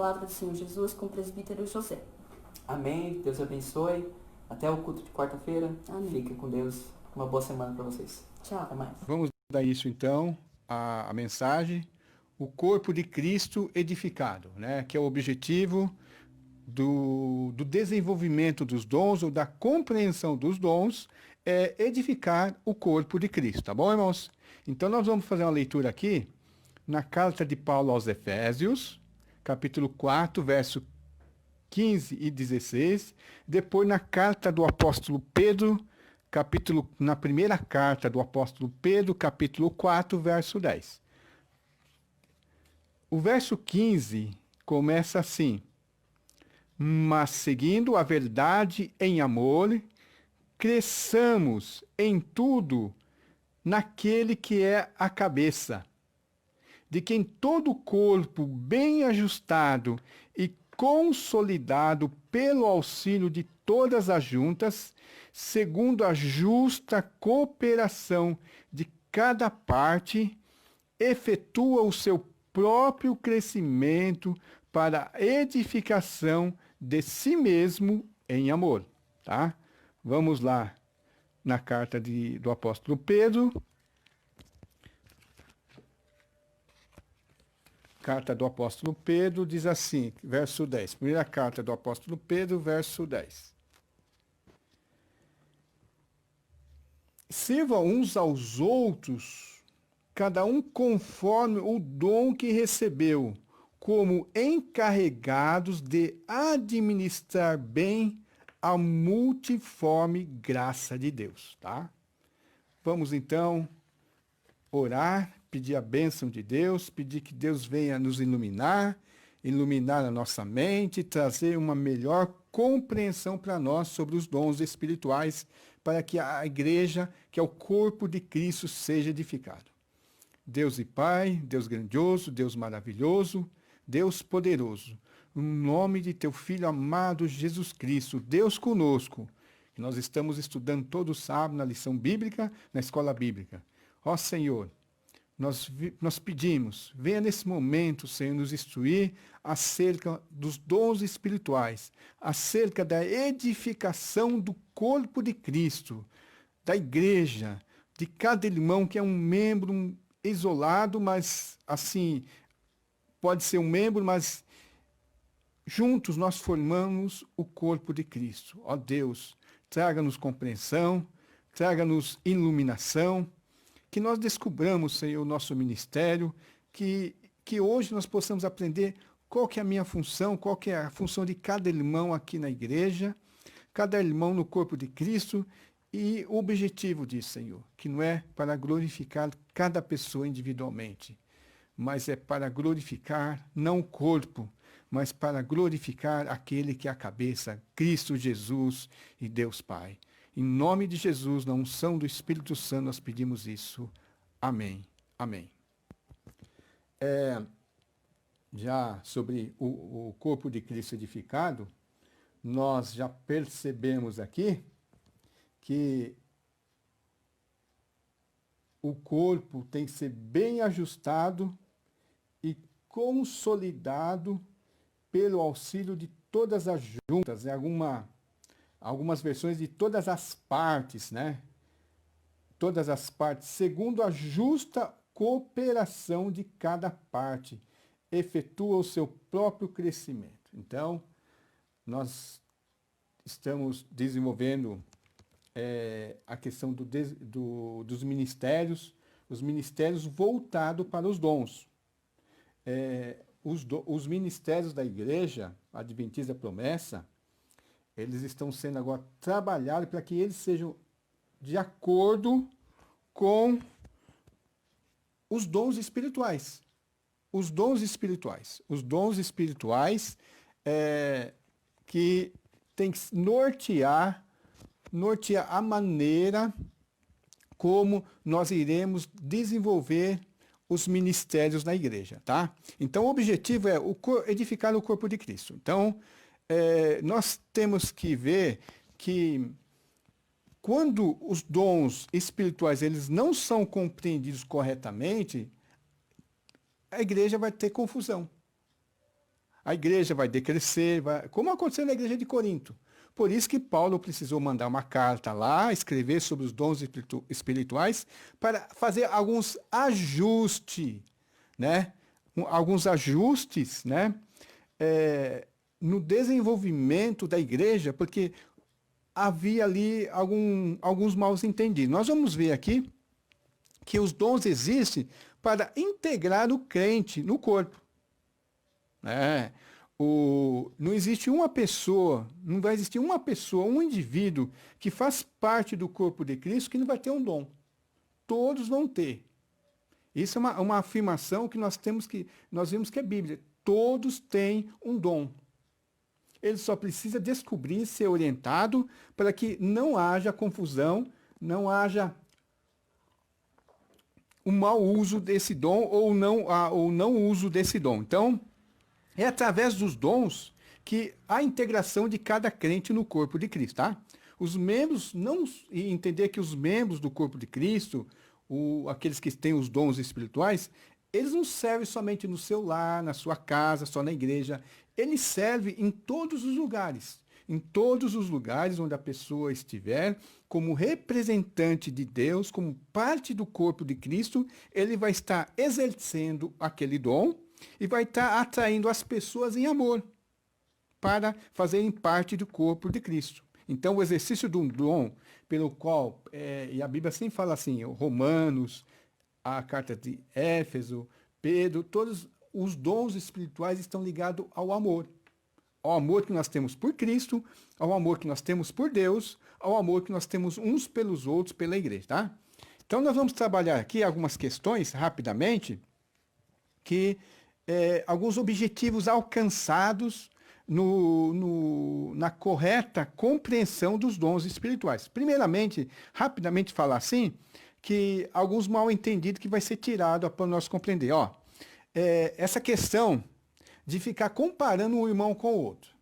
Palavra do Senhor Jesus com o presbítero José. Amém. Deus abençoe. Até o culto de quarta-feira. Amém. Fique com Deus. Uma boa semana para vocês. Tchau. Até mais. Vamos dar isso então, a mensagem, o corpo de Cristo edificado, né? Que é o objetivo do desenvolvimento dos dons ou da compreensão dos dons, é edificar o corpo de Cristo, tá bom, irmãos? Então nós vamos fazer uma leitura aqui na carta de Paulo aos Efésios, capítulo 4, verso 15 e 16, depois na carta do apóstolo Pedro, na primeira carta do apóstolo Pedro, capítulo 4, verso 10. O verso 15 começa assim: mas seguindo a verdade em amor, cresçamos em tudo naquele que é a cabeça, de quem todo o corpo bem ajustado e consolidado pelo auxílio de todas as juntas, segundo a justa cooperação de cada parte, efetua o seu próprio crescimento para a edificação de si mesmo em amor. Tá? Vamos lá na carta do apóstolo Pedro. Carta do apóstolo Pedro diz assim, verso 10. Primeira carta do apóstolo Pedro, verso 10. Sirvam uns aos outros, cada um conforme o dom que recebeu, como encarregados de administrar bem a multiforme graça de Deus, tá? Vamos então orar, pedir a bênção de Deus, pedir que Deus venha nos iluminar a nossa mente, trazer uma melhor compreensão para nós sobre os dons espirituais, para que a igreja, que é o corpo de Cristo, seja edificado. Deus e Pai, Deus grandioso, Deus maravilhoso, Deus poderoso, no nome de teu Filho amado Jesus Cristo, Deus conosco, que nós estamos estudando todo sábado na lição bíblica, na escola bíblica. Ó Senhor, nós pedimos, venha nesse momento, Senhor, nos instruir acerca dos dons espirituais, acerca da edificação do corpo de Cristo, da igreja, de cada irmão que é um membro isolado, mas assim, pode ser um membro, mas juntos nós formamos o corpo de Cristo. Ó Deus, traga-nos compreensão, traga-nos iluminação, que nós descobramos, Senhor, o nosso ministério, que hoje nós possamos aprender qual que é a minha função, qual que é a função de cada irmão aqui na igreja, cada irmão no corpo de Cristo, e o objetivo disso, Senhor, que não é para glorificar cada pessoa individualmente, mas é para glorificar não o corpo, mas para glorificar aquele que é a cabeça, Cristo Jesus e Deus Pai. Em nome de Jesus, na unção do Espírito Santo, nós pedimos isso. Amém. Amém. Já sobre o corpo de Cristo edificado, nós já percebemos aqui que o corpo tem que ser bem ajustado e consolidado pelo auxílio de todas as juntas, algumas versões de todas as partes, né? Todas as partes, segundo a justa cooperação de cada parte, efetua o seu próprio crescimento. Então, nós estamos desenvolvendo a questão dos ministérios, os ministérios voltados para os dons. Os ministérios da Igreja Adventista da Promessa, eles estão sendo agora trabalhados para que eles sejam de acordo com os dons espirituais. Os dons espirituais. Os dons espirituais que tem que nortear a maneira como nós iremos desenvolver os ministérios na igreja, tá? Então, o objetivo é edificar o corpo de Cristo. Então, nós temos que ver que quando os dons espirituais eles não são compreendidos corretamente, a igreja vai ter confusão. A igreja vai decrescer, como aconteceu na igreja de Corinto. Por isso que Paulo precisou mandar uma carta lá, escrever sobre os dons espirituais, para fazer alguns ajustes, né? Alguns ajustes, né? No desenvolvimento da igreja, porque havia ali alguns maus entendidos. Nós vamos ver aqui que os dons existem para integrar o crente no corpo. Não existe uma pessoa, não vai existir uma pessoa, um indivíduo que faz parte do corpo de Cristo que não vai ter um dom. Todos vão ter. Isso é uma afirmação que nós vimos que é Bíblia. Todos têm um dom. Ele só precisa descobrir, ser orientado, para que não haja confusão, não haja o mau uso desse dom ou não uso desse dom. Então, é através dos dons que a integração de cada crente no corpo de Cristo, tá? Os membros, não entender que os membros do corpo de Cristo, aqueles que têm os dons espirituais, eles não servem somente no seu lar, na sua casa, só na igreja. Eles servem em todos os lugares. Em todos os lugares onde a pessoa estiver, como representante de Deus, como parte do corpo de Cristo, ele vai estar exercendo aquele dom e vai estar atraindo as pessoas em amor para fazerem parte do corpo de Cristo. Então, o exercício de um dom, pelo qual, e a Bíblia sempre fala assim, Romanos, a carta de Éfeso, Pedro, todos os dons espirituais estão ligados ao amor. Ao amor que nós temos por Cristo, ao amor que nós temos por Deus, ao amor que nós temos uns pelos outros, pela igreja, tá? Então, nós vamos trabalhar aqui algumas questões, rapidamente, que alguns objetivos alcançados na correta compreensão dos dons espirituais. Primeiramente, rapidamente falar assim, que alguns mal entendidos que vai ser tirado para nós compreender. Essa questão de ficar comparando um irmão com o outro.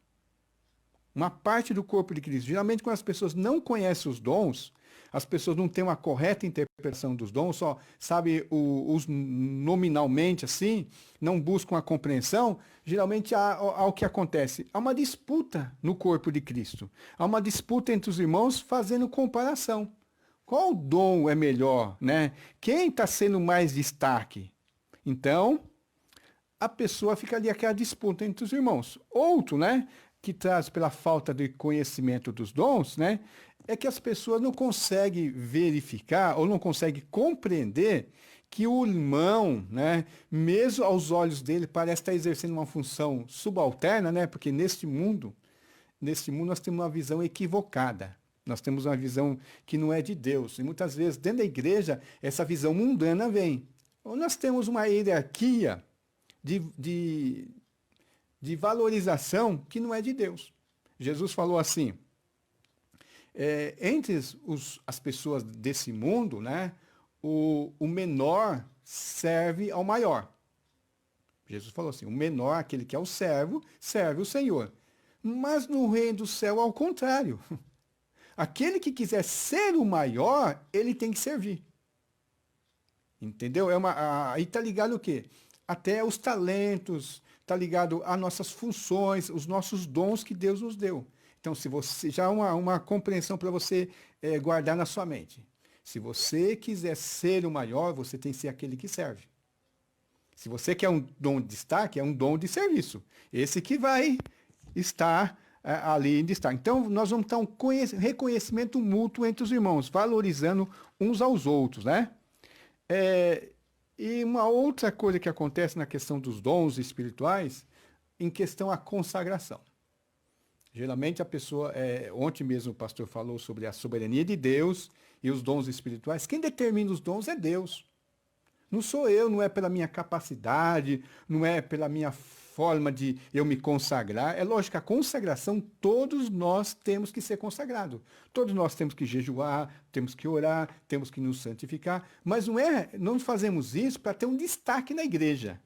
Uma parte do corpo de Cristo. Geralmente, quando as pessoas não conhecem os dons, as pessoas não têm uma correta interpretação dos dons, só sabe os nominalmente assim, não buscam a compreensão, geralmente há o que acontece? Há uma disputa no corpo de Cristo. Há uma disputa entre os irmãos fazendo comparação. Qual dom é melhor, né? Quem está sendo mais destaque? Então, a pessoa fica ali aquela disputa entre os irmãos. Outro, né, que traz pela falta de conhecimento dos dons, né, é que as pessoas não conseguem verificar ou não conseguem compreender que o irmão, né, mesmo aos olhos dele, parece estar exercendo uma função subalterna, né, porque neste mundo nós temos uma visão equivocada. Nós temos uma visão que não é de Deus. E muitas vezes, dentro da igreja, essa visão mundana vem. Ou nós temos uma hierarquia de valorização que não é de Deus. Jesus falou assim, entre as pessoas desse mundo, né, o menor serve ao maior. Jesus falou assim, o menor, aquele que é o servo, serve o Senhor. Mas no reino do céu, ao contrário. Aquele que quiser ser o maior, ele tem que servir. Entendeu? Aí está ligado o quê? Até os talentos, está ligado às nossas funções, os nossos dons que Deus nos deu. Então, se você já uma compreensão para você guardar na sua mente. Se você quiser ser o maior, você tem que ser aquele que serve. Se você quer um dom de destaque, é um dom de serviço. Esse que vai estar ali em destaque. Então, nós vamos ter um reconhecimento mútuo entre os irmãos, valorizando uns aos outros, né? E uma outra coisa que acontece na questão dos dons espirituais, em questão à consagração. Geralmente a pessoa, ontem mesmo o pastor falou sobre a soberania de Deus e os dons espirituais. Quem determina os dons é Deus. Não sou eu, não é pela minha capacidade, não é pela minha forma de eu me consagrar. É lógico que a consagração, todos nós temos que ser consagrados. Todos nós temos que jejuar, temos que orar, temos que nos santificar. Mas não fazemos isso para ter um destaque na igreja.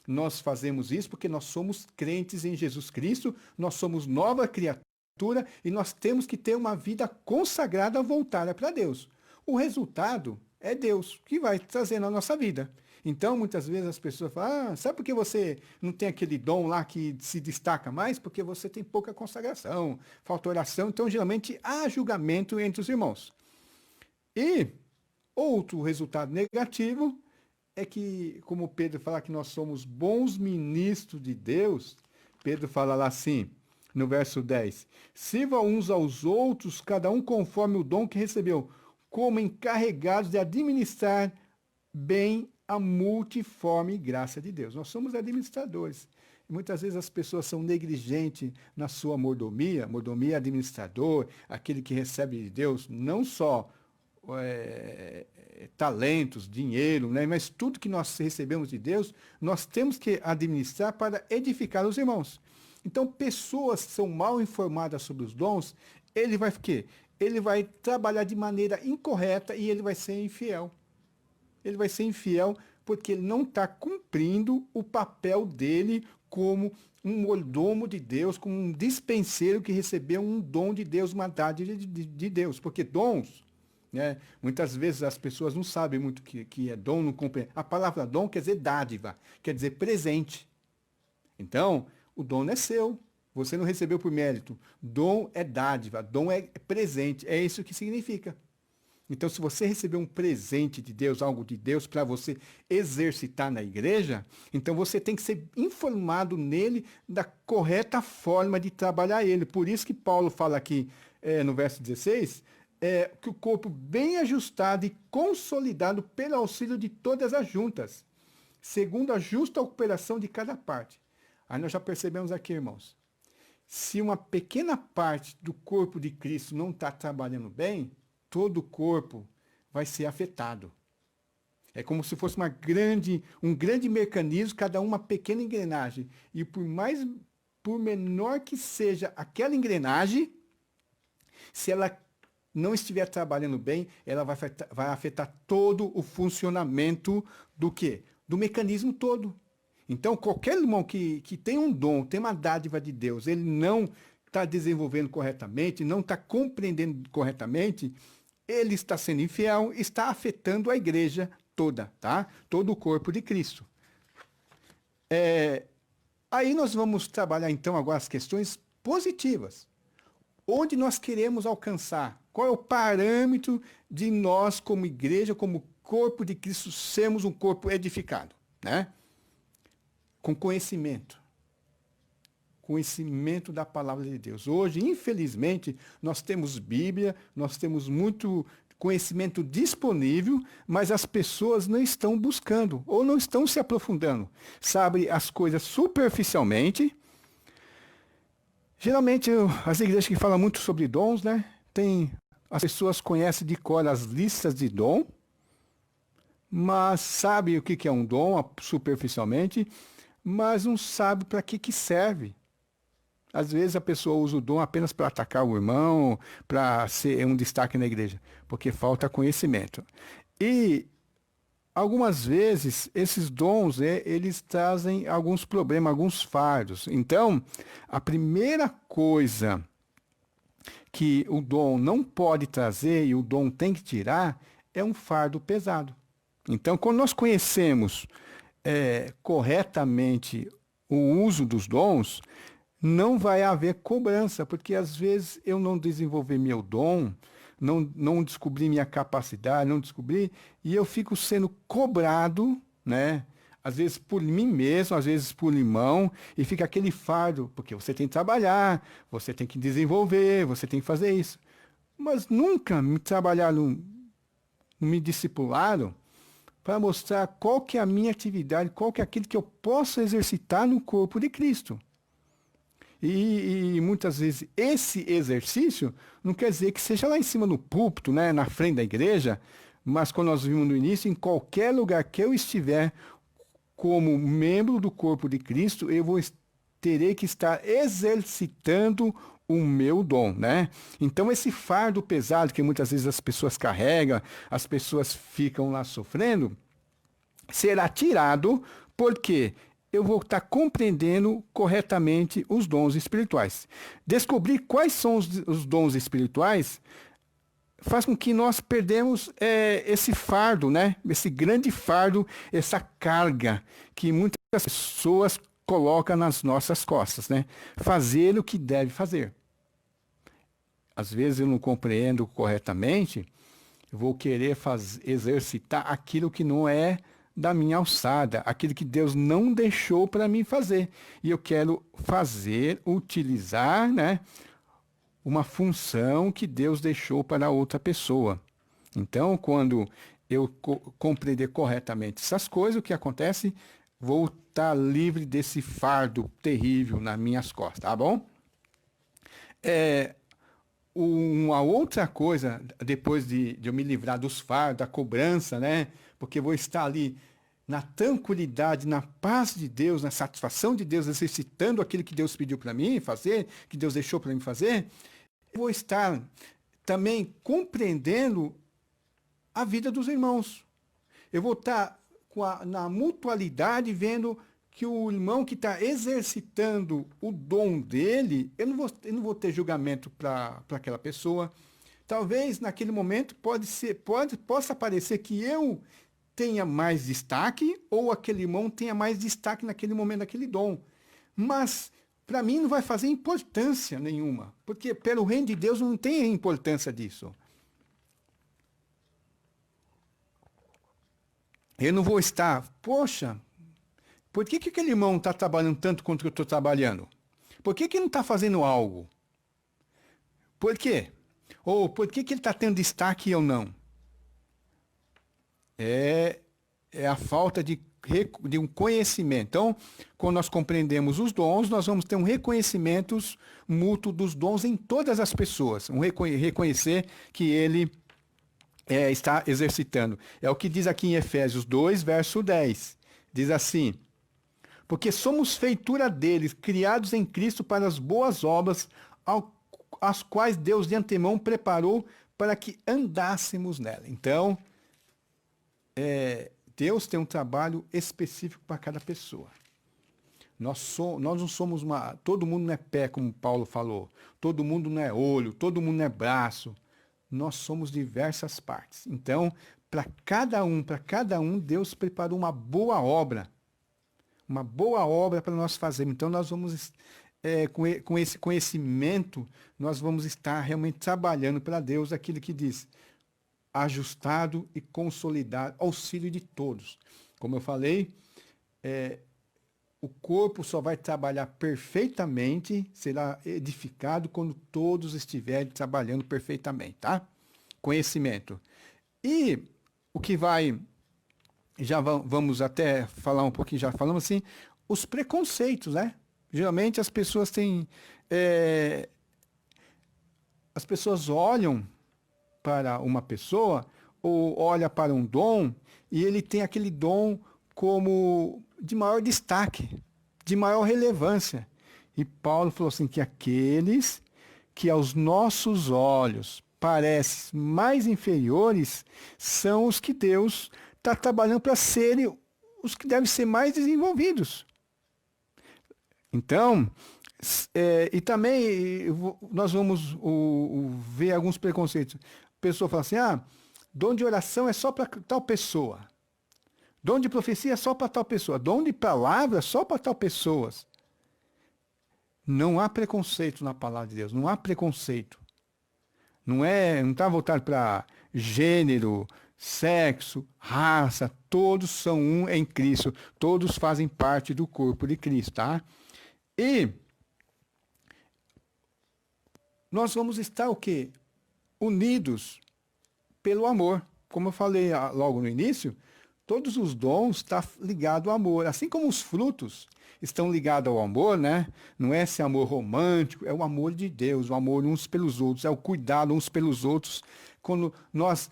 Nós fazemos isso porque nós somos crentes em Jesus Cristo, nós somos nova criatura e nós temos que ter uma vida consagrada, voltada para Deus. O resultado é Deus que vai trazer na nossa vida. Então, muitas vezes as pessoas falam, sabe por que você não tem aquele dom lá que se destaca mais? Porque você tem pouca consagração, falta oração. Então, geralmente, há julgamento entre os irmãos. E outro resultado negativo é que, como Pedro fala que nós somos bons ministros de Deus, Pedro fala lá assim, no verso 10, sirva uns aos outros, cada um conforme o dom que recebeu, como encarregados de administrar bem a multiforme graça de Deus. Nós somos administradores. E muitas vezes as pessoas são negligentes na sua mordomia. Mordomia é administrador, aquele que recebe de Deus não só talentos, dinheiro, né? Mas tudo que nós recebemos de Deus, nós temos que administrar para edificar os irmãos. Então, pessoas que são mal informadas sobre os dons, ele vai o quê? Ele vai trabalhar de maneira incorreta e ele vai ser infiel. Ele vai ser infiel porque ele não está cumprindo o papel dele como um mordomo de Deus, como um dispenseiro que recebeu um dom de Deus, uma dádiva de Deus. Porque dons, né, muitas vezes as pessoas não sabem muito o que é dom, não compreendem. A palavra dom quer dizer dádiva, quer dizer presente. Então, o dom não é seu. Você não recebeu por mérito. Dom é dádiva, dom é presente. É isso que significa. Então, se você recebeu um presente de Deus, algo de Deus para você exercitar na igreja, então você tem que ser informado nele da correta forma de trabalhar ele. Por isso que Paulo fala aqui no verso 16, que o corpo bem ajustado e consolidado pelo auxílio de todas as juntas, segundo a justa operação de cada parte. Aí nós já percebemos aqui, irmãos, se uma pequena parte do corpo de Cristo não está trabalhando bem, todo o corpo vai ser afetado. É como se fosse um grande mecanismo, cada uma pequena engrenagem. E por menor que seja aquela engrenagem, se ela não estiver trabalhando bem, ela vai afetar todo o funcionamento do quê? Do mecanismo todo. Então, qualquer irmão que tem um dom, tem uma dádiva de Deus, ele não está desenvolvendo corretamente, não está compreendendo corretamente, ele está sendo infiel, está afetando a igreja toda, tá? Todo o corpo de Cristo. Aí nós vamos trabalhar, então, agora as questões positivas. Onde nós queremos alcançar? Qual é o parâmetro de nós, como igreja, como corpo de Cristo, sermos um corpo edificado, né? Com conhecimento. Conhecimento da palavra de Deus. Hoje, infelizmente, nós temos Bíblia, nós temos muito conhecimento disponível, mas as pessoas não estão buscando ou não estão se aprofundando. Sabe as coisas superficialmente. Geralmente, as igrejas que falam muito sobre dons, né? As pessoas conhecem de cor as listas de dom, mas sabe o que é um dom superficialmente, mas não sabe para que serve. Às vezes a pessoa usa o dom apenas para atacar o irmão, para ser um destaque na igreja, porque falta conhecimento. E algumas vezes esses dons, eles trazem alguns problemas, alguns fardos. Então, a primeira coisa que o dom não pode trazer e o dom tem que tirar é um fardo pesado. Então, quando nós conhecemos corretamente o uso dos dons, não vai haver cobrança, porque às vezes eu não desenvolvi meu dom, não descobri minha capacidade, não descobri, e eu fico sendo cobrado, né? Às vezes por mim mesmo, às vezes por irmão, e fica aquele fardo, porque você tem que trabalhar, você tem que desenvolver, você tem que fazer isso. Mas nunca me trabalharam, me discipularam para mostrar qual que é a minha atividade, qual que é aquilo que eu posso exercitar no corpo de Cristo. E muitas vezes esse exercício não quer dizer que seja lá em cima no púlpito, né, na frente da igreja, mas como nós vimos no início, em qualquer lugar que eu estiver como membro do corpo de Cristo, terei que estar exercitando o meu dom, né? Então esse fardo pesado que muitas vezes as pessoas carregam, as pessoas ficam lá sofrendo, será tirado porque eu vou estar compreendendo corretamente os dons espirituais. Descobrir quais são os dons espirituais faz com que nós perdemos esse fardo, né? Esse grande fardo, essa carga que muitas pessoas colocam nas nossas costas, né? Fazer o que deve fazer. Às vezes eu não compreendo corretamente, eu vou querer exercitar aquilo que não é da minha alçada, aquilo que Deus não deixou para mim fazer. E eu quero fazer, utilizar, né, uma função que Deus deixou para outra pessoa. Então, quando eu compreender corretamente essas coisas, o que acontece? Vou estar livre desse fardo terrível nas minhas costas, tá bom? Uma outra coisa, depois de eu me livrar dos fardos, da cobrança, né? Porque eu vou estar ali na tranquilidade, na paz de Deus, na satisfação de Deus, exercitando aquilo que Deus pediu para mim fazer, que Deus deixou para mim fazer. Eu vou estar também compreendendo a vida dos irmãos. Eu vou estar na mutualidade, vendo que o irmão que está exercitando o dom dele, eu não vou ter julgamento para aquela pessoa. Talvez naquele momento possa parecer que eu tenha mais destaque ou aquele irmão tenha mais destaque naquele momento, naquele dom. Mas para mim não vai fazer importância nenhuma, porque pelo reino de Deus não tem importância disso. Eu não vou estar, poxa, por que aquele irmão está trabalhando tanto quanto eu estou trabalhando? Por que não está fazendo algo? Por quê? Ou por que ele está tendo destaque e eu não? É a falta de um conhecimento. Então, quando nós compreendemos os dons, nós vamos ter um reconhecimento mútuo dos dons em todas as pessoas. Reconhecer que ele está exercitando. É o que diz aqui em Efésios 2, verso 10. Diz assim: porque somos feitura deles, criados em Cristo para as boas obras, as quais Deus de antemão preparou para que andássemos nela. Então, Deus tem um trabalho específico para cada pessoa. Nós não somos todo mundo não é pé, como Paulo falou. Todo mundo não é olho, todo mundo não é braço. Nós somos diversas partes. Então, para cada um, Deus preparou uma boa obra. Uma boa obra para nós fazermos. Então, nós vamos, com esse conhecimento, nós vamos estar realmente trabalhando para Deus aquilo que diz: ajustado e consolidado, auxílio de todos. Como eu falei, o corpo só vai trabalhar perfeitamente, será edificado quando todos estiverem trabalhando perfeitamente, tá? Conhecimento. E o que já vamos até falar um pouquinho, já falamos assim, os preconceitos, né? Geralmente as pessoas têm, as pessoas olham para uma pessoa ou olha para um dom e ele tem aquele dom como de maior destaque, de maior relevância. E Paulo falou assim que aqueles que aos nossos olhos parecem mais inferiores são os que Deus está trabalhando para serem os que devem ser mais desenvolvidos. Então, e também nós vamos ver alguns preconceitos. A pessoa fala assim, dom de oração é só para tal pessoa. Dom de profecia é só para tal pessoa. Dom de palavra é só para tal pessoa. Não há preconceito na palavra de Deus. Não há preconceito. Não está voltado para gênero, sexo, raça. Todos são um em Cristo. Todos fazem parte do corpo de Cristo, tá? E nós vamos estar o quê? Unidos pelo amor. Como eu falei logo no início, todos os dons estão ligados ao amor. Assim como os frutos estão ligados ao amor, né? Não é esse amor romântico, é o amor de Deus, o amor uns pelos outros, é o cuidado uns pelos outros. Quando nós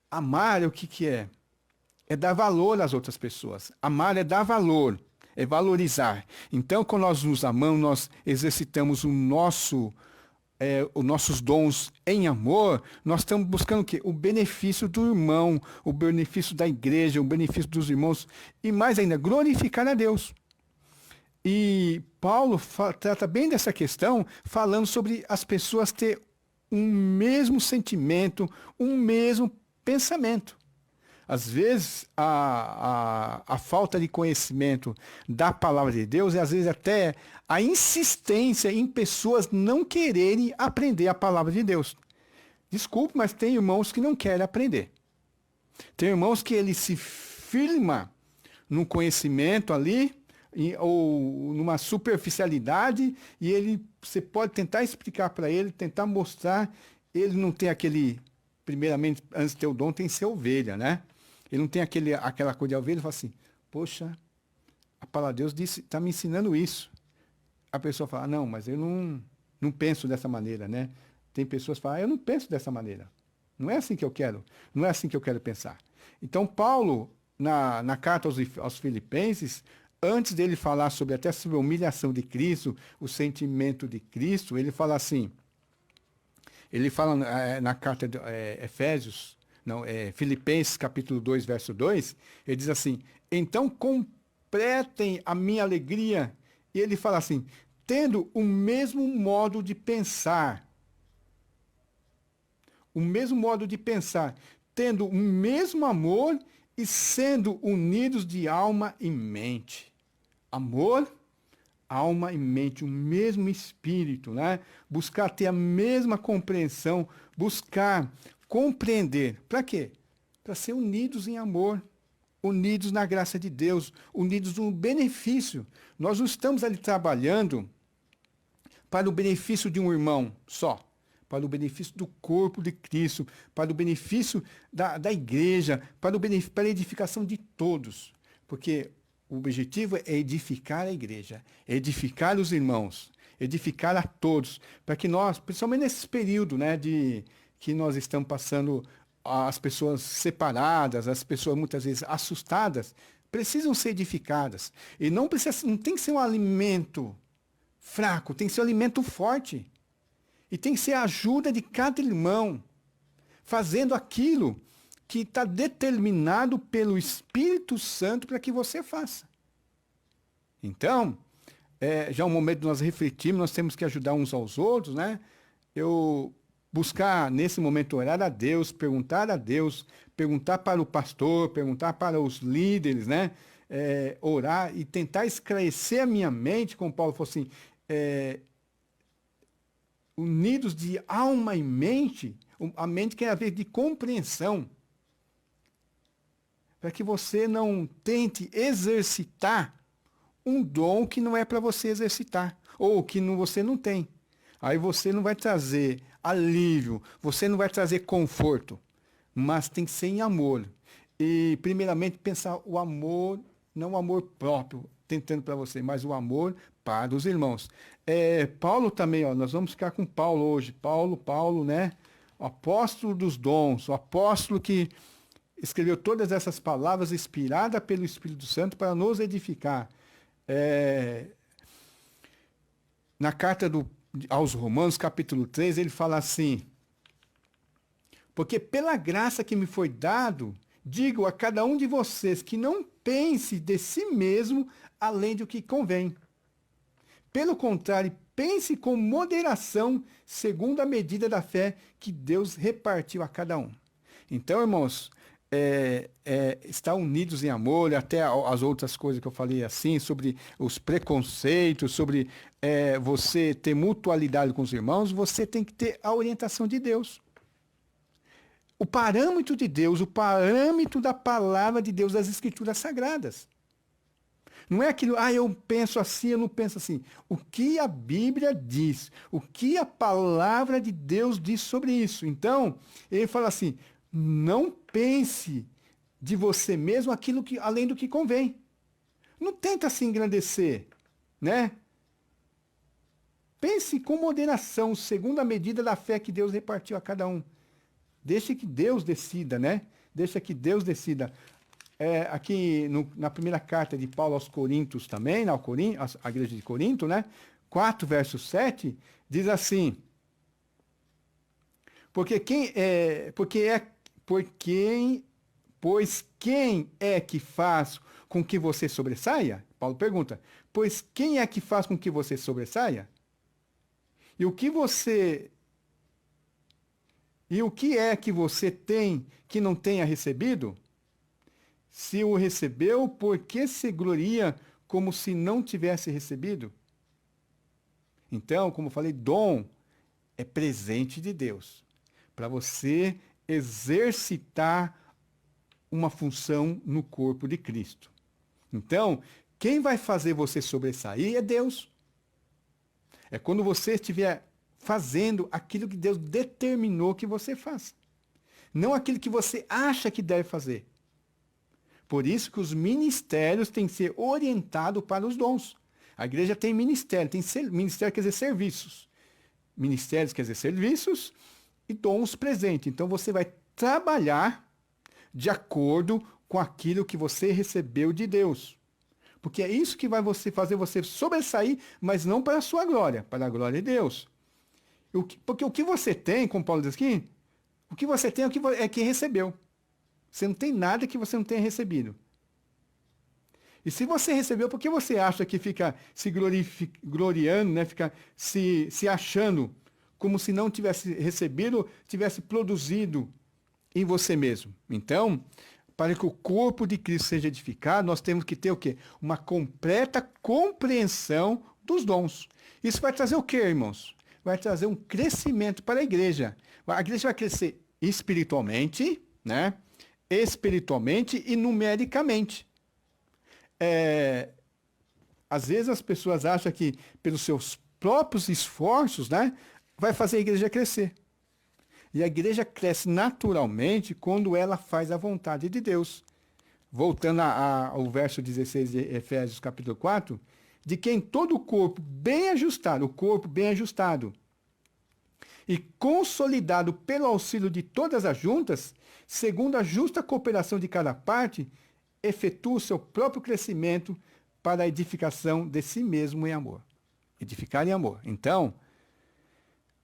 amar, o que é? É dar valor às outras pessoas. Amar é dar valor, é valorizar. Então, quando nós nos amamos, nós exercitamos os nossos dons em amor, nós estamos buscando o quê? O benefício do irmão, o benefício da igreja, o benefício dos irmãos, e mais ainda, glorificar a Deus. E Paulo trata bem dessa questão, falando sobre as pessoas ter um mesmo sentimento, um mesmo pensamento. Às vezes, a falta de conhecimento da palavra de Deus, e às vezes até a insistência em pessoas não quererem aprender a palavra de Deus. Desculpe, mas tem irmãos que não querem aprender. Tem irmãos que ele se firma no conhecimento ali, ou numa superficialidade, e você pode tentar explicar para ele, tentar mostrar, ele não tem aquele, primeiramente, antes de ter o dom, tem que ser ovelha, né? Ele não tem aquela coisa de ovelha, ele fala assim, poxa, a palavra de Deus está me ensinando isso. A pessoa fala, não, mas eu não penso dessa maneira, né? Tem pessoas que falam, eu não penso dessa maneira. Não é assim que eu quero, não é assim que eu quero pensar. Então, Paulo, na carta aos Filipenses, antes dele falar até sobre a humilhação de Cristo, o sentimento de Cristo, ele fala assim, ele fala na carta de Filipenses capítulo 2, verso 2, ele diz assim, então completem a minha alegria, e ele fala assim, tendo o mesmo modo de pensar, tendo o mesmo amor e sendo unidos de alma e mente. Amor, alma e mente, o mesmo espírito, né? Buscar ter a mesma compreensão, buscar compreender. Para quê? Para ser unidos em amor, unidos na graça de Deus, unidos no benefício. Nós não estamos ali trabalhando para o benefício de um irmão só, para o benefício do corpo de Cristo, para o benefício da igreja, para a edificação de todos. Porque o objetivo é edificar a igreja, é edificar os irmãos, edificar a todos, para que nós, principalmente nesse período, né, que nós estamos passando, as pessoas separadas, as pessoas muitas vezes assustadas, precisam ser edificadas. E não tem que ser um alimento fraco, tem que ser um alimento forte. E tem que ser a ajuda de cada irmão, fazendo aquilo que está determinado pelo Espírito Santo para que você faça. Então, já é um momento de nós refletirmos, nós temos que ajudar uns aos outros, né? Eu buscar, nesse momento, orar a Deus, perguntar para o pastor, perguntar para os líderes, né? Orar e tentar esclarecer a minha mente, como Paulo falou assim, unidos de alma e mente, a mente quer haver de compreensão, para que você não tente exercitar um dom que não é para você exercitar, ou que você não tem. Aí você não vai trazer alívio, você não vai trazer conforto, mas tem que ser em amor. E, primeiramente, pensar o amor, não o amor próprio, tentando para você, mas o amor para os irmãos. Paulo também, nós vamos ficar com Paulo hoje. Paulo, né? O apóstolo dos dons, o apóstolo que escreveu todas essas palavras inspiradas pelo Espírito Santo para nos edificar. Na carta aos Romanos, capítulo 3, ele fala assim, porque pela graça que me foi dado, digo a cada um de vocês que não pense de si mesmo além do que convém. Pelo contrário, pense com moderação, segundo a medida da fé que Deus repartiu a cada um. Então, irmãos, estar unidos em amor, até as outras coisas que eu falei assim, sobre os preconceitos, sobre você ter mutualidade com os irmãos, você tem que ter a orientação de Deus. O parâmetro de Deus, o parâmetro da palavra de Deus, das Escrituras Sagradas. Não é aquilo, eu penso assim, eu não penso assim. O que a Bíblia diz, o que a palavra de Deus diz sobre isso. Então, ele fala assim, não pense de você mesmo aquilo que além do que convém. Não tenta se engrandecer, né? Pense com moderação, segundo a medida da fé que Deus repartiu a cada um. Deixe que Deus decida, né? Deixa que Deus decida. Aqui na primeira carta de Paulo aos Coríntios também, a igreja de Corinto, né? 4, verso 7, diz assim, pois quem é que faz com que você sobressaia? Paulo pergunta, pois quem é que faz com que você sobressaia? E o que você E o que é que você tem que não tenha recebido? Se o recebeu, por que se gloria como se não tivesse recebido? Então, como eu falei, dom é presente de Deus para você exercitar uma função no corpo de Cristo. Então, quem vai fazer você sobressair é Deus. É quando você estiver fazendo aquilo que Deus determinou que você faça. Não aquilo que você acha que deve fazer. Por isso que os ministérios têm que ser orientados para os dons. A igreja tem ministério, ministério quer dizer serviços. Ministérios quer dizer serviços e dons presentes. Então você vai trabalhar de acordo com aquilo que você recebeu de Deus. Porque é isso que vai fazer você sobressair, mas não para a sua glória, para a glória de Deus. Porque o que você tem, como Paulo diz aqui, o que você tem é que recebeu. Você não tem nada que você não tenha recebido. E se você recebeu, por que você acha que fica se gloriando, né? Fica se achando como se não tivesse recebido, tivesse produzido em você mesmo? Então, para que o corpo de Cristo seja edificado, nós temos que ter o quê? Uma completa compreensão dos dons. Isso vai trazer o quê, irmãos? Vai trazer um crescimento para a igreja. A igreja vai crescer espiritualmente, né? Espiritualmente e numericamente. Às vezes as pessoas acham que pelos seus próprios esforços, né, vai fazer a igreja crescer. E a igreja cresce naturalmente quando ela faz a vontade de Deus. Voltando ao verso 16 de Efésios capítulo 4, de quem todo o corpo bem ajustado e consolidado pelo auxílio de todas as juntas, segundo a justa cooperação de cada parte, efetua o seu próprio crescimento para a edificação de si mesmo em amor. Edificar em amor. Então,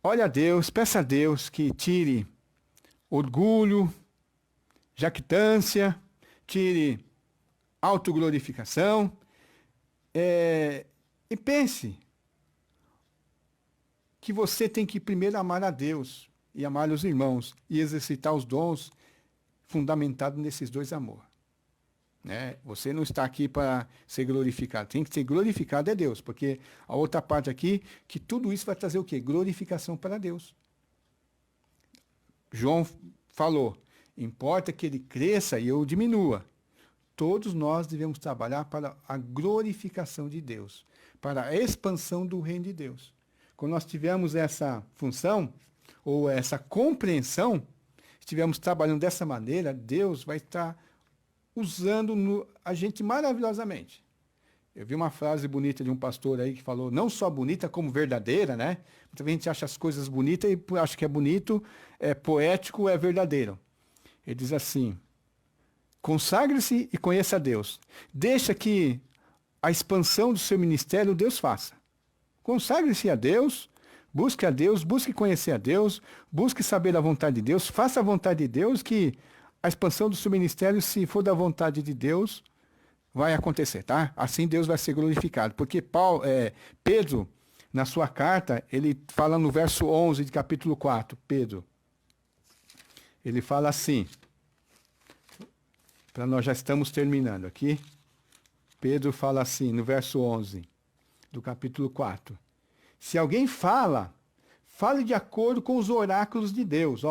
olha a Deus, peça a Deus que tire orgulho, jactância, tire autoglorificação, e pense que você tem que primeiro amar a Deus e amar os irmãos e exercitar os dons fundamentados nesses dois amores. Né? Você não está aqui para ser glorificado. Tem que ser glorificado é Deus, porque a outra parte aqui, que tudo isso vai trazer o quê? Glorificação para Deus. João falou, importa que ele cresça e eu diminua. Todos nós devemos trabalhar para a glorificação de Deus, para a expansão do reino de Deus. Quando nós tivermos essa função, ou essa compreensão, estivermos trabalhando dessa maneira, Deus vai estar usando a gente maravilhosamente. Eu vi uma frase bonita de um pastor aí que falou, não só bonita como verdadeira, né? Muita gente acha as coisas bonitas e acha que é bonito, é poético, é verdadeiro. Ele diz assim, consagre-se e conheça a Deus. Deixa que a expansão do seu ministério Deus faça. Consagre-se a Deus, busque conhecer a Deus, busque saber a vontade de Deus, faça a vontade de Deus, que a expansão do seu ministério, se for da vontade de Deus, vai acontecer, tá? Assim Deus vai ser glorificado. Porque Pedro, na sua carta, ele fala no verso 11 de capítulo 4, Pedro, ele fala assim, para nós já estamos terminando aqui, Pedro fala assim, no verso 11 do capítulo 4, se alguém fale de acordo com os oráculos de Deus,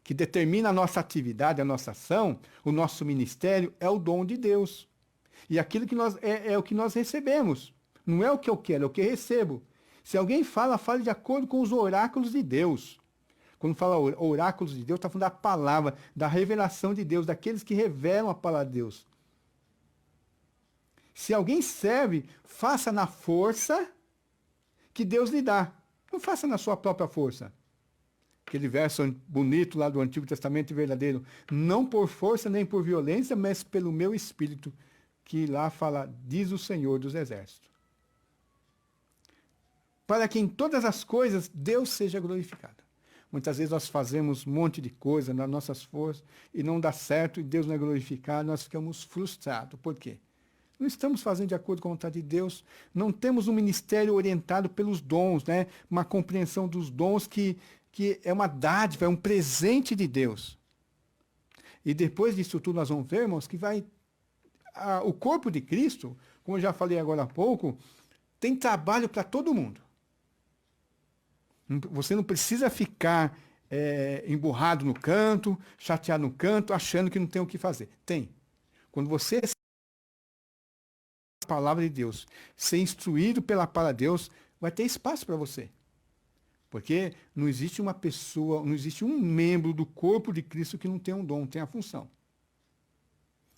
que determina a nossa atividade, a nossa ação, o nosso ministério, é o dom de Deus. E aquilo que é o que nós recebemos. Não é o que eu quero, é o que eu recebo. Se alguém fale de acordo com os oráculos de Deus. Quando fala oráculos de Deus, está falando da palavra, da revelação de Deus, daqueles que revelam a palavra de Deus. Se alguém serve, faça na força que Deus lhe dá. Não faça na sua própria força. Aquele verso bonito lá do Antigo Testamento verdadeiro. Não por força nem por violência, mas pelo meu espírito, que lá fala, diz o Senhor dos Exércitos. Para que em todas as coisas Deus seja glorificado. Muitas vezes nós fazemos um monte de coisa nas nossas forças e não dá certo e Deus não é glorificado, nós ficamos frustrados. Por quê? Não estamos fazendo de acordo com a vontade de Deus, não temos um ministério orientado pelos dons, né? Uma compreensão dos dons que que é uma dádiva, é um presente de Deus. E depois disso tudo nós vamos ver, irmãos, que o corpo de Cristo, como eu já falei agora há pouco, tem trabalho para todo mundo. Você não precisa ficar emburrado no canto, chateado no canto, achando que não tem o que fazer. Tem. Quando você a palavra de Deus, ser instruído pela palavra de Deus, vai ter espaço para você. Porque não existe uma pessoa, não existe um membro do corpo de Cristo que não tem um dom, não tem a função.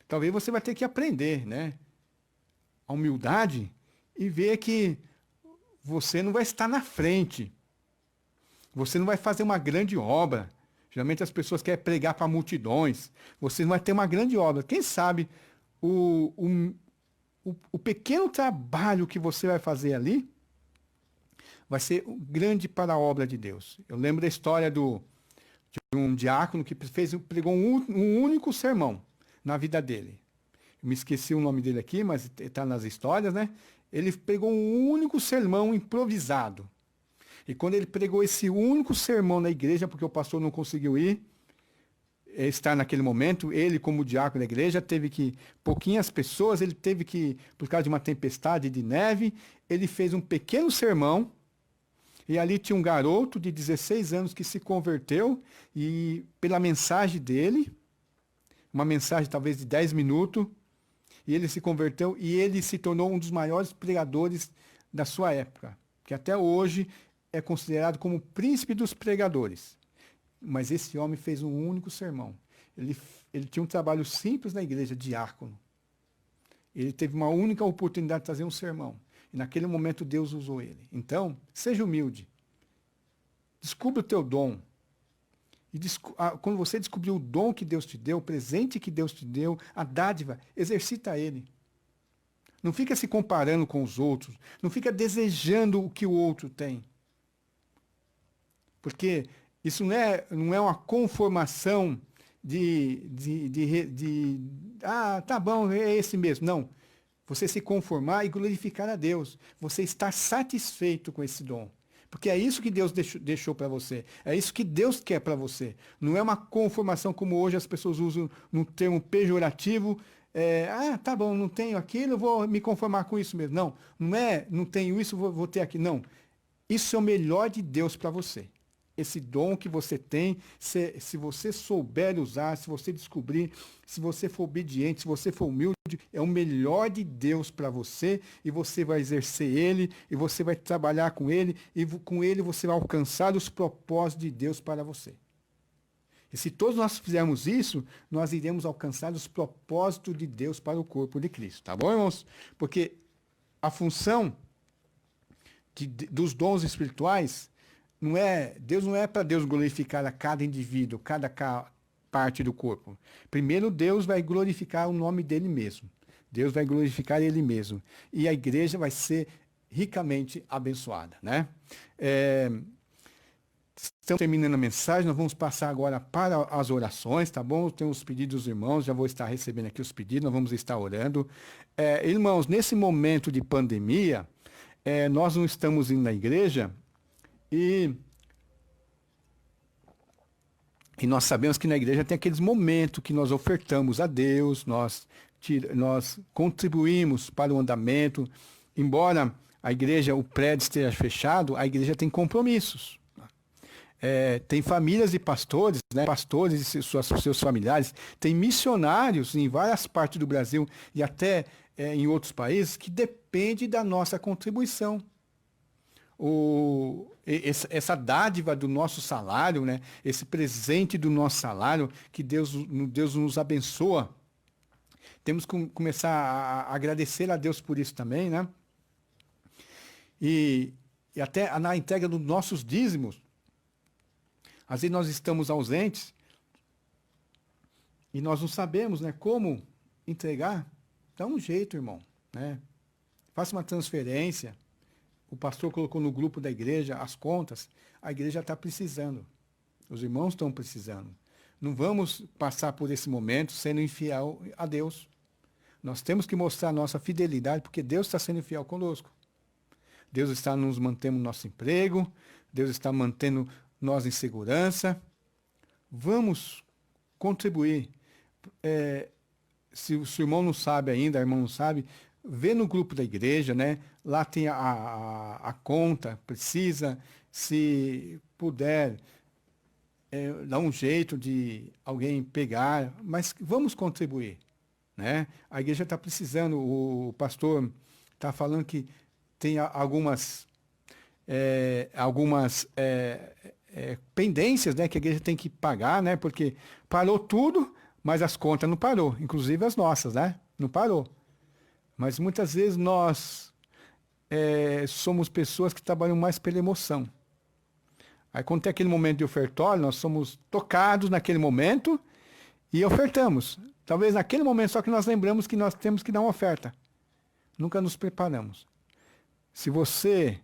Talvez você vai ter que aprender, né? A humildade e ver que você não vai estar na frente. Você não vai fazer uma grande obra. Geralmente as pessoas querem pregar para multidões. Você não vai ter uma grande obra. Quem sabe o pequeno trabalho que você vai fazer ali vai ser grande para a obra de Deus. Eu lembro da história de um diácono que pregou um único sermão na vida dele. Eu me esqueci o nome dele aqui, mas está nas histórias, né? Ele pregou um único sermão improvisado. E quando ele pregou esse único sermão na igreja, porque o pastor não conseguiu estar naquele momento, ele como diácono da igreja, pouquinhas pessoas, ele teve que, por causa de uma tempestade de neve, ele fez um pequeno sermão, e ali tinha um garoto de 16 anos que se converteu, e pela mensagem dele, uma mensagem talvez de 10 minutos, e ele se converteu, e ele se tornou um dos maiores pregadores da sua época, que até hoje é considerado como o príncipe dos pregadores. Mas esse homem fez um único sermão. Ele tinha um trabalho simples na igreja, diácono. Ele teve uma única oportunidade de fazer um sermão. E naquele momento Deus usou ele. Então, seja humilde. Descubra o teu dom. E quando você descobrir o dom que Deus te deu, o presente que Deus te deu, a dádiva, exercita ele. Não fica se comparando com os outros. Não fica desejando o que o outro tem. Porque isso não é uma conformação tá bom, é esse mesmo. Não. Você se conformar e glorificar a Deus. Você estar satisfeito com esse dom. Porque é isso que Deus deixou para você. É isso que Deus quer para você. Não é uma conformação como hoje as pessoas usam no termo pejorativo. Tá bom, não tenho aquilo, vou me conformar com isso mesmo. Não tenho isso, vou ter aqui. Não. Isso é o melhor de Deus para você. Esse dom que você tem, se você souber usar, se você descobrir, se você for obediente, se você for humilde, é o melhor de Deus para você, e você vai exercer ele, e você vai trabalhar com ele, e com ele você vai alcançar os propósitos de Deus para você. E se todos nós fizermos isso, nós iremos alcançar os propósitos de Deus para o corpo de Cristo. Tá bom, irmãos? Porque a função dos dons espirituais Deus não é para Deus glorificar a cada indivíduo, cada parte do corpo. Primeiro, Deus vai glorificar o nome dele mesmo. Deus vai glorificar ele mesmo. E a igreja vai ser ricamente abençoada, né? Estamos terminando a mensagem, nós vamos passar agora para as orações, tá bom? Tem os pedidos dos irmãos, já vou estar recebendo aqui os pedidos, nós vamos estar orando. Irmãos, nesse momento de pandemia, nós não estamos indo na igreja, e nós sabemos que na igreja tem aqueles momentos que nós ofertamos a Deus, nós contribuímos para o andamento. Embora a igreja, o prédio esteja fechado, a igreja tem compromissos. Tem famílias de pastores, né? Pastores e seus familiares, tem missionários em várias partes do Brasil e até em outros países que dependem da nossa contribuição. Essa dádiva do nosso salário, né? Esse presente do nosso salário, que Deus nos abençoa. Temos que começar a agradecer a Deus por isso também, né? E até na entrega dos nossos dízimos. Às vezes nós estamos ausentes e nós não sabemos, né, como entregar. Dá um jeito, irmão, né? Faça uma transferência. O pastor colocou no grupo da igreja as contas, a igreja está precisando. Os irmãos estão precisando. Não vamos passar por esse momento sendo infiel a Deus. Nós temos que mostrar a nossa fidelidade, porque Deus está sendo fiel conosco. Deus está nos mantendo no nosso emprego, Deus está mantendo nós em segurança. Vamos contribuir. Se o seu irmão não sabe ainda, a irmã não sabe, vê no grupo da igreja, né? Lá tem a conta, precisa, se puder, dar um jeito de alguém pegar, mas vamos contribuir, né? A igreja está precisando, o pastor está falando que tem algumas pendências, né, que a igreja tem que pagar, né? Porque parou tudo, mas as contas não parou, inclusive as nossas, né? Não parou. Mas muitas vezes nós somos pessoas que trabalham mais pela emoção. Aí quando tem aquele momento de ofertório, nós somos tocados naquele momento e ofertamos. Talvez naquele momento só que nós lembramos que nós temos que dar uma oferta. Nunca nos preparamos. Se você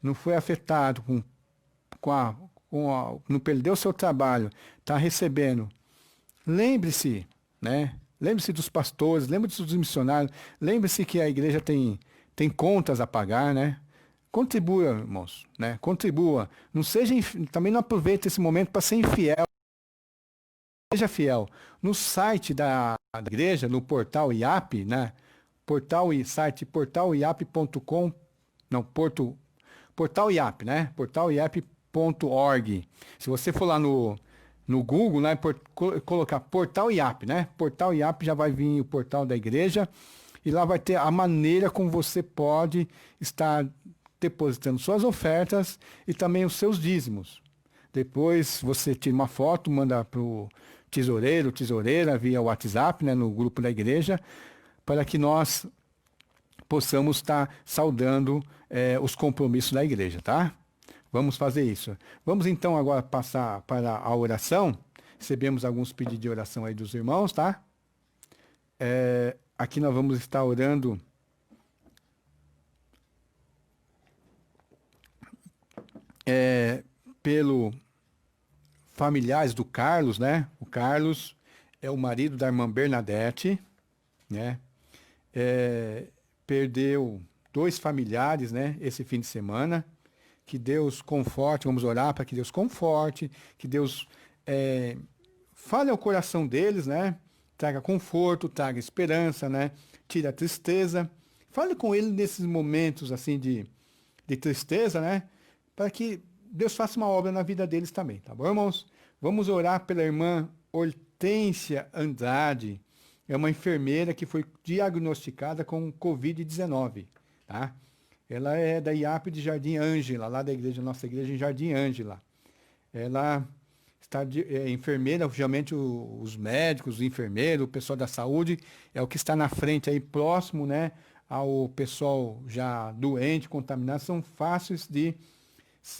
não foi afetado não perdeu o seu trabalho, está recebendo, lembre-se, né? Lembre-se dos pastores, lembre-se dos missionários, lembre-se que a igreja tem contas a pagar, né? Contribua, irmãos, né? Contribua. Não seja também não aproveite esse momento para ser infiel. Seja fiel. No site da igreja, no portal IAP, né? Site portaliap.com, não, portal IAP, né? portaliap.org. Se você for lá no Google, né, colocar portal IAP, né? Portal IAP já vai vir o portal da igreja e lá vai ter a maneira como você pode estar depositando suas ofertas e também os seus dízimos. Depois você tira uma foto, manda para o tesoureiro, tesoureira, via WhatsApp, né, no grupo da igreja, para que nós possamos estar saudando os compromissos da igreja, tá? Vamos fazer isso. Vamos então agora passar para a oração. Recebemos alguns pedidos de oração aí dos irmãos, tá? Aqui nós vamos estar orando pelo familiares do Carlos, né? O Carlos é o marido da irmã Bernadette, né? Perdeu 2 familiares, né? Esse fim de semana. Que Deus conforte, vamos orar para que Deus conforte, que Deus fale ao coração deles, né? Traga conforto, traga esperança, né? Tire a tristeza. Fale com ele nesses momentos assim de tristeza, né? Para que Deus faça uma obra na vida deles também, tá bom, irmãos? Vamos orar pela irmã Hortência Andrade. É uma enfermeira que foi diagnosticada com Covid-19, tá? Ela é da IAP de Jardim Ângela, lá da igreja, nossa igreja em Jardim Ângela. Ela está enfermeira, obviamente os médicos, os enfermeiros, o pessoal da saúde, é o que está na frente aí, próximo, né, ao pessoal já doente, contaminado, são fáceis de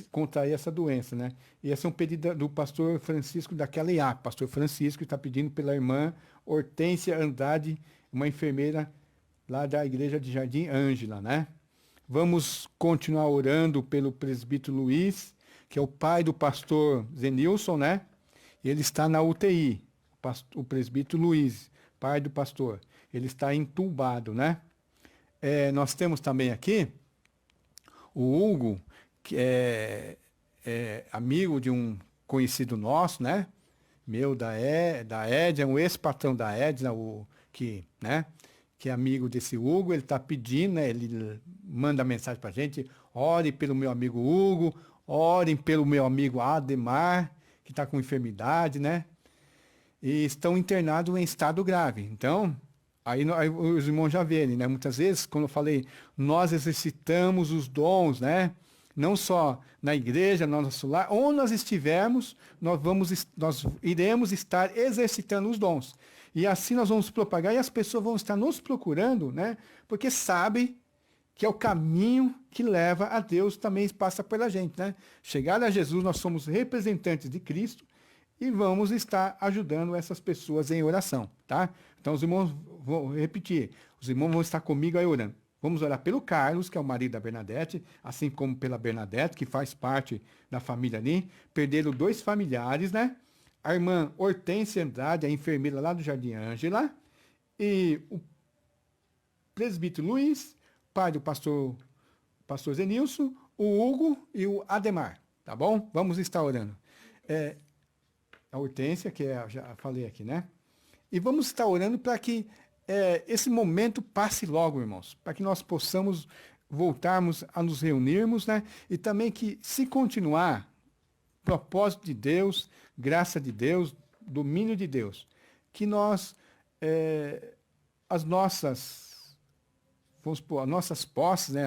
contrair essa doença, né? E esse é um pedido do pastor Francisco daquela IAP. Pastor Francisco está pedindo pela irmã Hortência Andrade, uma enfermeira lá da igreja de Jardim Ângela, né? Vamos continuar orando pelo presbítero Luiz, que é o pai do pastor Zenilson, né? Ele está na UTI, o presbítero Luiz, pai do pastor. Ele está entubado, né? Nós temos também aqui o Hugo, que é amigo de um conhecido nosso, né? Meu, da Edna, um ex-patrão da Edna, né? Que é amigo desse Hugo, ele está pedindo, né? Ele manda mensagem para a gente, ore pelo meu amigo Hugo, orem pelo meu amigo Ademar, que está com enfermidade, né? E estão internados em estado grave. Então, aí os irmãos já verem, né? Muitas vezes, quando eu falei, nós exercitamos os dons, né? Não só na igreja, no nosso lar, onde nós estivermos, nós iremos estar exercitando os dons. E assim nós vamos propagar e as pessoas vão estar nos procurando, né? Porque sabem que é o caminho que leva a Deus, também passa pela gente, né? Chegar a Jesus, nós somos representantes de Cristo e vamos estar ajudando essas pessoas em oração, tá? Então os irmãos, vou repetir, os irmãos vão estar comigo aí orando. Vamos orar pelo Carlos, que é o marido da Bernadette, assim como pela Bernadette, que faz parte da família ali. Perderam 2 familiares, né? A irmã Hortência Andrade, a enfermeira lá do Jardim Ângela, e o presbítero Luiz, pai do pastor Zenilson, o Hugo e o Ademar. Tá? tá bom? Vamos estar orando. A Hortência, que já falei aqui, né? E vamos estar orando para que esse momento passe logo, irmãos, para que nós possamos voltarmos a nos reunirmos, né? E também que, se continuar, propósito de Deus, graça de Deus, domínio de Deus, que nós, as nossas, vamos supor, as nossas posses, né?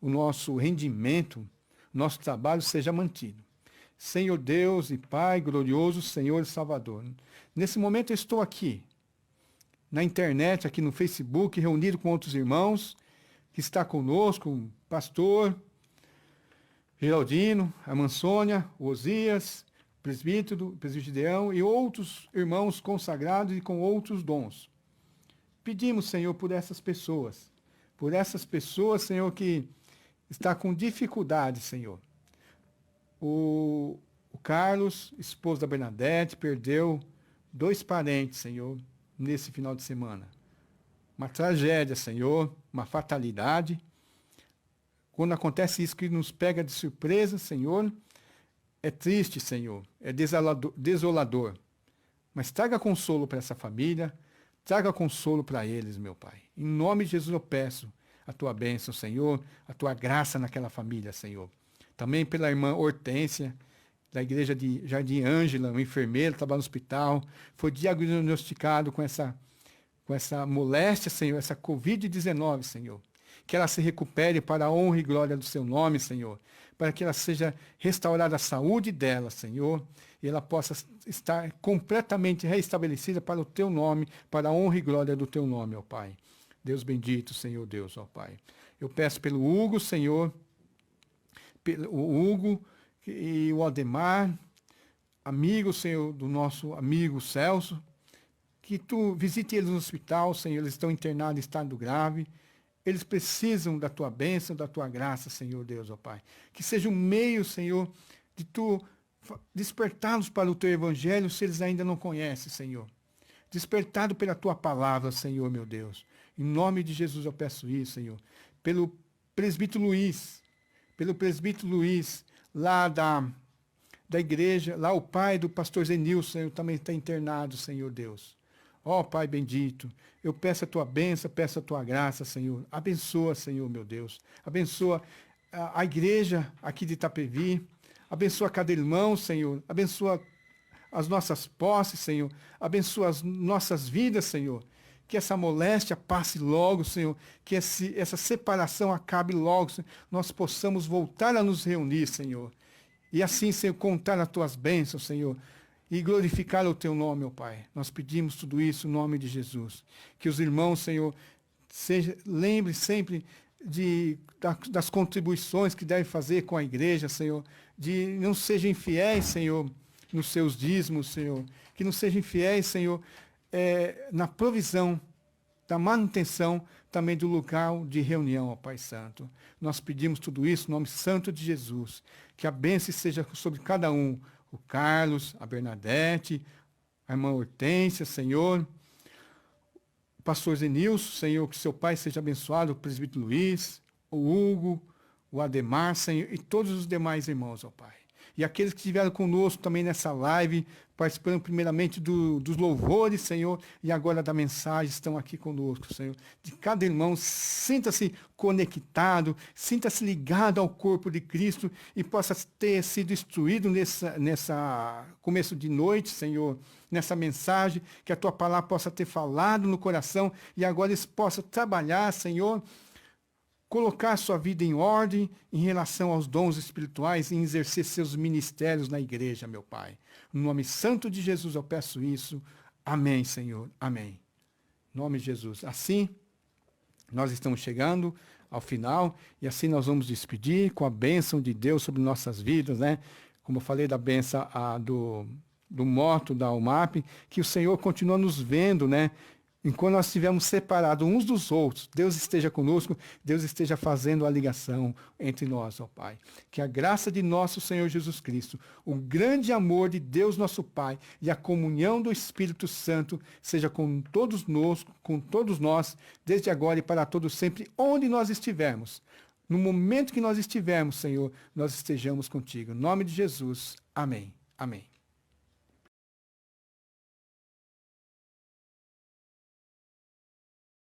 O nosso rendimento, nosso trabalho seja mantido. Senhor Deus e Pai, glorioso Senhor e Salvador. Nesse momento eu estou aqui, na internet, aqui no Facebook, reunido com outros irmãos, que está conosco, o pastor Geraldino, a Mansônia, o Osias, o presbítero Gideão e outros irmãos consagrados e com outros dons. Pedimos, Senhor, por essas pessoas, Senhor, que está com dificuldade, Senhor. O Carlos, esposo da Bernadette, perdeu 2 parentes, Senhor, nesse final de semana. Uma tragédia, Senhor, uma fatalidade. Quando acontece isso que nos pega de surpresa, Senhor, é triste, Senhor, é desolador. Mas traga consolo para essa família, traga consolo para eles, meu Pai. Em nome de Jesus eu peço a tua bênção, Senhor, a tua graça naquela família, Senhor. Também pela irmã Hortência, da igreja de Jardim Ângela, uma enfermeira, trabalha no hospital, foi diagnosticado com essa moléstia, Senhor, essa Covid-19, Senhor. Que ela se recupere para a honra e glória do seu nome, Senhor. Para que ela seja restaurada a saúde dela, Senhor. E ela possa estar completamente restabelecida para o teu nome, para a honra e glória do teu nome, ó Pai. Deus bendito, Senhor Deus, ó Pai. Eu peço pelo Hugo, Senhor, o Hugo e o Aldemar, amigo, Senhor, do nosso amigo Celso, que tu visite eles no hospital, Senhor, eles estão internados em estado grave, eles precisam da tua bênção, da tua graça, Senhor Deus, ó Pai. Que seja um meio, Senhor, de tu despertá-los para o teu evangelho, se eles ainda não conhecem, Senhor. Despertado pela tua palavra, Senhor, meu Deus. Em nome de Jesus eu peço isso, Senhor. Pelo presbítero Luiz, lá da igreja, lá o pai do pastor Zenilson, Senhor, também está internado, Senhor Deus. Ó Pai bendito, eu peço a tua bênção, peço a tua graça, Senhor. Abençoa, Senhor, meu Deus. Abençoa a igreja aqui de Itapevi. Abençoa cada irmão, Senhor. Abençoa as nossas posses, Senhor. Abençoa as nossas vidas, Senhor. Que essa moléstia passe logo, Senhor. Que essa separação acabe logo, Senhor. Nós possamos voltar a nos reunir, Senhor. E assim, Senhor, contar as tuas bênçãos, Senhor. E glorificar o teu nome, ó Pai. Nós pedimos tudo isso em nome de Jesus. Que os irmãos, Senhor, lembrem sempre das contribuições que devem fazer com a igreja, Senhor. De não sejam infiéis, Senhor, nos seus dízimos, Senhor. Que não sejam infiéis, Senhor, na provisão, da manutenção também do lugar de reunião, ó Pai Santo. Nós pedimos tudo isso em nome santo de Jesus. Que a bênção seja sobre cada um. O Carlos, a Bernadette, a irmã Hortência, Senhor. O pastor Zenilson, Senhor, que seu pai seja abençoado, o presbítero Luiz, o Hugo, o Ademar, Senhor, e todos os demais irmãos, ó Pai. E aqueles que estiveram conosco também nessa live, participando primeiramente dos louvores, Senhor, e agora da mensagem, estão aqui conosco, Senhor. De cada irmão, sinta-se conectado, sinta-se ligado ao corpo de Cristo e possa ter sido instruído nessa começo de noite, Senhor, nessa mensagem, que a tua palavra possa ter falado no coração e agora eles possam trabalhar, Senhor, colocar sua vida em ordem em relação aos dons espirituais e exercer seus ministérios na igreja, meu Pai. No nome santo de Jesus eu peço isso. Amém, Senhor. Amém. Em nome de Jesus. Assim, nós estamos chegando ao final e assim nós vamos despedir com a bênção de Deus sobre nossas vidas, né? Como eu falei da bênção do moto da UMAP, que o Senhor continua nos vendo, né? Enquanto nós estivermos separados uns dos outros, Deus esteja conosco, Deus esteja fazendo a ligação entre nós, ó Pai. Que a graça de nosso Senhor Jesus Cristo, o grande amor de Deus nosso Pai e a comunhão do Espírito Santo seja com todos nós, desde agora e para todos sempre, onde nós estivermos. no momento que nós estivermos, Senhor, nós estejamos contigo. Em nome de Jesus. Amém. Amém.